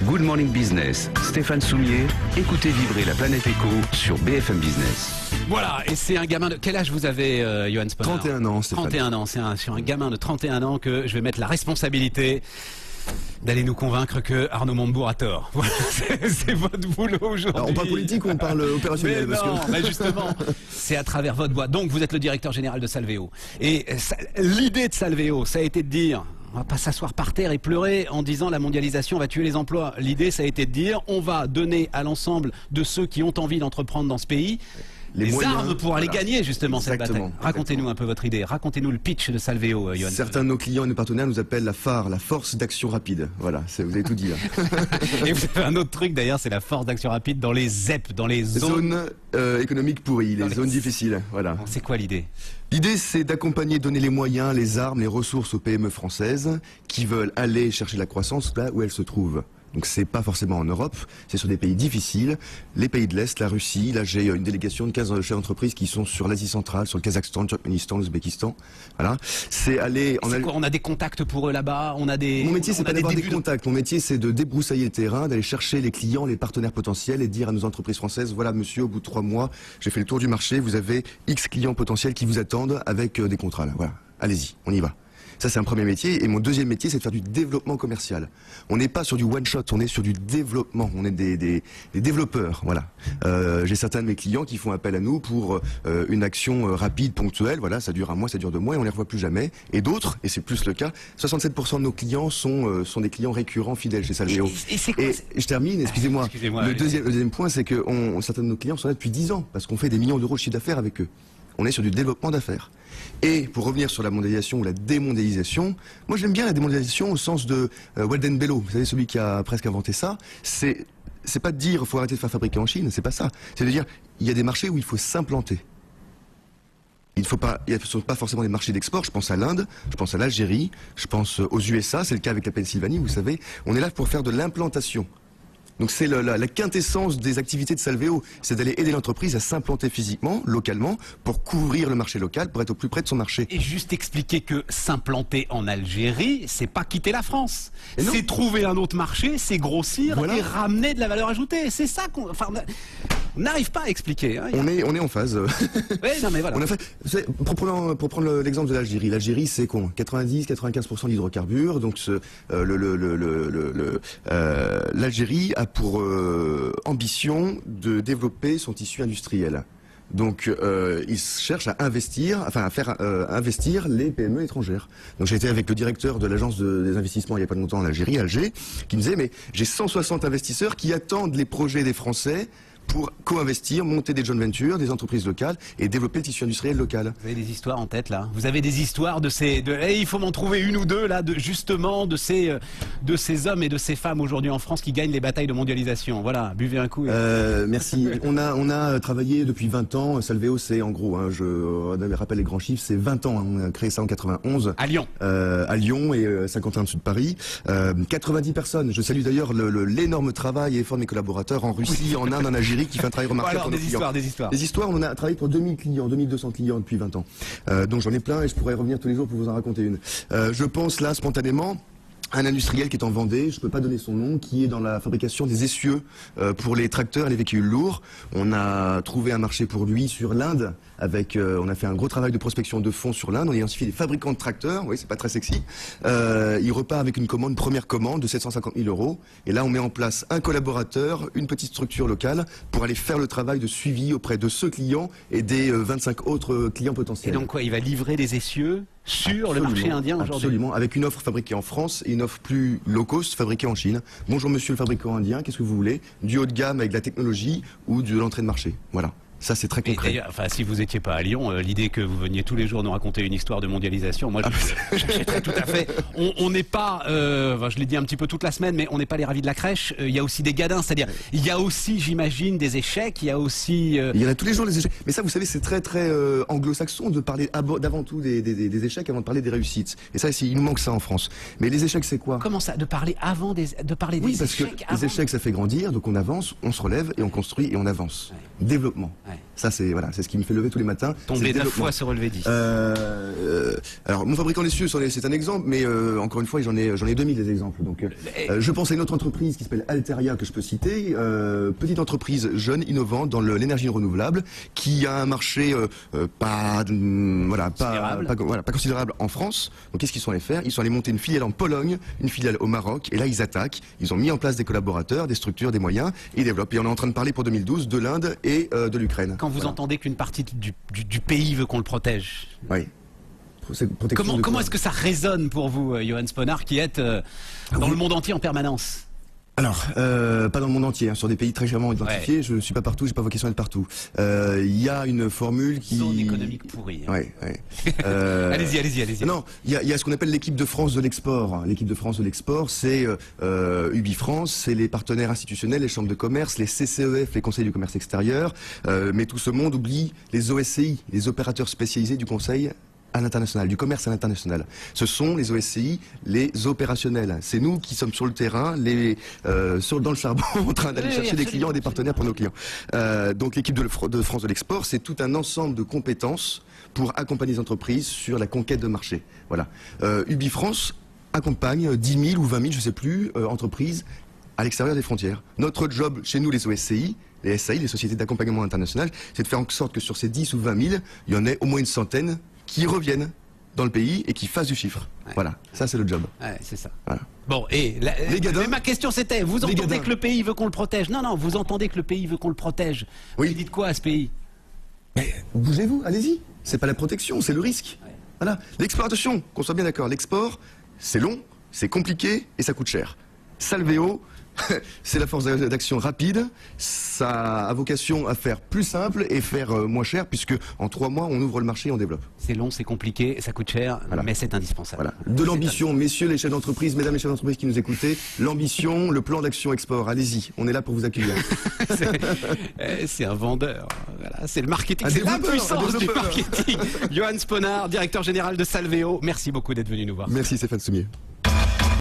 Good Morning Business, Stéphane Soumier, écoutez vibrer la planète éco sur BFM Business. Voilà, et c'est un gamin de... Quel âge vous avez, Johan Sponner? 31 ans, Stéphane. 31 ans, c'est sur un gamin de 31 ans que je vais mettre la responsabilité d'aller nous convaincre que Arnaud Montebourg a tort. Voilà, c'est votre boulot aujourd'hui. Alors, on parle politique ou on parle opérationnel? Mais non, mais justement, c'est à travers votre boîte. Donc vous êtes le directeur général de Salvéo. Et l'idée de Salvéo, ça a été de dire... On va pas s'asseoir par terre et pleurer en disant la mondialisation va tuer les emplois. L'idée, ça a été de dire on va donner à l'ensemble de ceux qui ont envie d'entreprendre dans ce pays les moyens, armes pour aller gagner justement cette bataille. Racontez-nous un peu votre idée, racontez-nous le pitch de Salvéo, Johan. Certains de nos clients et nos partenaires nous appellent la phare, la force d'action rapide. Voilà, vous avez tout dit là. Et vous avez un autre truc d'ailleurs, c'est la force d'action rapide dans les ZEP, dans les zones économiques pourries, les zones difficiles. Voilà. C'est quoi l'idée? L'idée, c'est d'accompagner, donner les moyens, les armes, les ressources aux PME françaises qui veulent aller chercher la croissance là où elles se trouvent. Donc c'est pas forcément en Europe, c'est sur des pays difficiles, les pays de l'Est, la Russie. Là j'ai une délégation de 15 chefs d'entreprise qui sont sur l'Asie centrale, sur le Kazakhstan, le Turkménistan, l'Ouzbékistan. Voilà. C'est aller... On a des contacts pour eux là-bas, on a des... Mon métier c'est pas d'avoir des contacts, mon métier c'est de débroussailler le terrain, d'aller chercher les clients, les partenaires potentiels et dire à nos entreprises françaises, voilà monsieur, au bout de 3 mois, j'ai fait le tour du marché, vous avez X clients potentiels qui vous attendent avec des contrats là. Voilà, allez-y, on y va. Ça, c'est un premier métier. Et mon deuxième métier, c'est de faire du développement commercial. On n'est pas sur du one-shot, on est sur du développement. On est des développeurs, voilà. J'ai certains de mes clients qui font appel à nous pour une action rapide, ponctuelle. Voilà, ça dure 1 mois, ça dure 2 mois et on les revoit plus jamais. Et d'autres, et c'est plus le cas, 67% de nos clients sont des clients récurrents fidèles chez Salvéo. Et je termine, excusez-moi. Le deuxième point, c'est que certains de nos clients sont là depuis 10 ans parce qu'on fait des millions d'euros de chiffre d'affaires avec eux. On est sur du développement d'affaires. Et pour revenir sur la mondialisation ou la démondialisation, moi j'aime bien la démondialisation au sens de Weldon Bello, vous savez, celui qui a presque inventé ça. C'est pas de dire faut arrêter de faire fabriquer en Chine, c'est pas ça. C'est de dire il y a des marchés où il faut s'implanter. Il ne sont pas forcément des marchés d'export, je pense à l'Inde, je pense à l'Algérie, je pense aux USA, c'est le cas avec la Pennsylvanie, vous savez. On est là pour faire de l'implantation. Donc c'est la quintessence des activités de Salvéo, c'est d'aller aider l'entreprise à s'implanter physiquement, localement, pour couvrir le marché local, pour être au plus près de son marché. Et juste expliquer que s'implanter en Algérie, c'est pas quitter la France. C'est trouver un autre marché, c'est grossir et ramener de la valeur ajoutée. C'est ça qu'on... Enfin, on n'arrive pas à expliquer. Hein, on est en phase. Oui, non mais voilà. Pour prendre l'exemple de l'Algérie, l'Algérie c'est 90-95% d'hydrocarbures, donc l'Algérie a pour ambition de développer son tissu industriel. Donc ils cherchent à investir, à faire investir les PME étrangères. Donc j'ai été avec le directeur de l'agence des investissements il n'y a pas longtemps en Algérie, Alger, qui me disait mais j'ai 160 investisseurs qui attendent les projets des Français pour co-investir, monter des joint ventures, des entreprises locales et développer le tissu industriel local. Vous avez des histoires en tête là? Vous avez des histoires de ces... il faut m'en trouver une ou deux là, justement de ces hommes et de ces femmes aujourd'hui en France qui gagnent les batailles de mondialisation. Voilà, buvez un coup. Merci. On a travaillé depuis 20 ans. Salvéo, c'est en gros, je rappelle les grands chiffres, c'est 20 ans. On a créé ça en 91. À Lyon. À Lyon et 51 au sud de Paris. 90 personnes. Je salue d'ailleurs l'énorme travail et effort de mes collaborateurs en Russie, en Inde, en Algérie, qui fait un travail remarquable. Alors, des histoires. On a travaillé pour 2000 clients, 2200 clients depuis 20 ans. Donc j'en ai plein et je pourrais revenir tous les jours pour vous en raconter une. Je pense là, spontanément, un industriel qui est en Vendée, je ne peux pas donner son nom, qui est dans la fabrication des essieux pour les tracteurs et les véhicules lourds. On a trouvé un marché pour lui sur l'Inde, on a fait un gros travail de prospection de fonds sur l'Inde, on a identifié des fabricants de tracteurs, oui c'est pas très sexy. Il repart avec une première commande de 750 000 €, et là on met en place un collaborateur, une petite structure locale, pour aller faire le travail de suivi auprès de ce client et des 25 autres clients potentiels. Et donc quoi, il va livrer des essieux sur le marché indien aujourd'hui? Absolument, avec une offre fabriquée en France et une offre plus low cost fabriquée en Chine. Bonjour monsieur le fabricant indien, qu'est-ce que vous voulez? Du haut de gamme avec de la technologie ou de l'entrée de marché? Voilà. Ça, c'est très concret. Enfin, si vous n'étiez pas à Lyon, l'idée que vous veniez tous les jours nous raconter une histoire de mondialisation, moi, j'achèterais tout à fait. On n'est pas, je l'ai dit un petit peu toute la semaine, mais on n'est pas les ravis de la crèche. Il y a aussi des gadins, c'est-à-dire, il y a aussi, j'imagine, des échecs. Il y a aussi. Il y en a tous les jours des échecs. Mais ça, vous savez, c'est très anglo-saxon de parler d'avant tout des échecs avant de parler des réussites. Et ça, il nous manque ça en France. Mais les échecs, c'est quoi? Comment ça? De parler des oui, échecs? Parce que les échecs, ça fait grandir, donc on avance, on se relève et on construit et on avance. Ouais. Développement. Ouais. Ça, c'est voilà, c'est ce qui me fait lever tous les matins. Tomber 9 fois, se relever 10. Alors, mon fabricant d'essieux, c'est un exemple, mais encore une fois, j'en ai 2000 des exemples. Donc, je pense à une autre entreprise qui s'appelle Alteria, que je peux citer, petite entreprise jeune, innovante dans l'énergie renouvelable, qui a un marché pas considérable en France. Donc, qu'est-ce qu'ils sont allés faire? Ils sont allés monter une filiale en Pologne, une filiale au Maroc, et là, ils attaquent. Ils ont mis en place des collaborateurs, des structures, des moyens, et ils développent. Et on est en train de parler pour 2012 de l'Inde et de l'Ukraine. Quand vous entendez qu'une partie du pays veut qu'on le protège. Oui. Comment est-ce que ça résonne pour vous, Johan Sponard, qui êtes dans le monde entier en permanence? Alors, pas dans le monde entier, hein, sur des pays très clairement identifiés. Ouais. Je ne suis pas partout, j'ai pas vocation à être partout. Il y a une formule qui... Zone économique pourrie. Hein. Ouais. Allez-y. Non, il y a ce qu'on appelle l'équipe de France de l'export. L'équipe de France de l'export, c'est Ubi France, c'est les partenaires institutionnels, les chambres de commerce, les CCEF, les conseils du commerce extérieur. Mais tout ce monde oublie les OSCI, les opérateurs spécialisés du conseil à l'international, du commerce à l'international. Ce sont les OSCI, les opérationnels. C'est nous qui sommes sur le terrain, dans le charbon, en train d'aller chercher des clients et des partenaires pour nos clients. Donc l'équipe de France de l'export, c'est tout un ensemble de compétences pour accompagner les entreprises sur la conquête de marché. Voilà. Ubi France accompagne 10 000 ou 20 000, je ne sais plus, entreprises à l'extérieur des frontières. Notre job chez nous, les OSCI, les SAI, les sociétés d'accompagnement international, c'est de faire en sorte que sur ces 10 ou 20 000, il y en ait au moins une centaine qui reviennent dans le pays et qui fassent du chiffre. Ouais. Voilà, ça c'est le job. Ouais, c'est ça. Voilà. Bon, et mais ma question c'était, vous entendez que le pays veut qu'on le protège? Non, vous entendez que le pays veut qu'on le protège. Oui. Vous dites quoi à ce pays? Mais bougez-vous, allez-y. C'est pas la protection, c'est le risque. Ouais. Voilà. L'exploitation, qu'on soit bien d'accord, l'export, c'est long, c'est compliqué et ça coûte cher. Salvéo, c'est la force d'action rapide, ça a vocation à faire plus simple et faire moins cher, puisque en 3 mois on ouvre le marché et on développe. C'est long, c'est compliqué, ça coûte cher, voilà. Mais c'est indispensable. Voilà. De l'ambition, messieurs les chefs d'entreprise, mesdames les chefs d'entreprise qui nous écoutez, l'ambition, le plan d'action export, allez-y, on est là pour vous accueillir. C'est un vendeur, voilà. C'est le marketing, c'est l'impuissance du marketing. Johan Sponard, directeur général de Salvéo, merci beaucoup d'être venu nous voir. Merci Stéphane Soumier.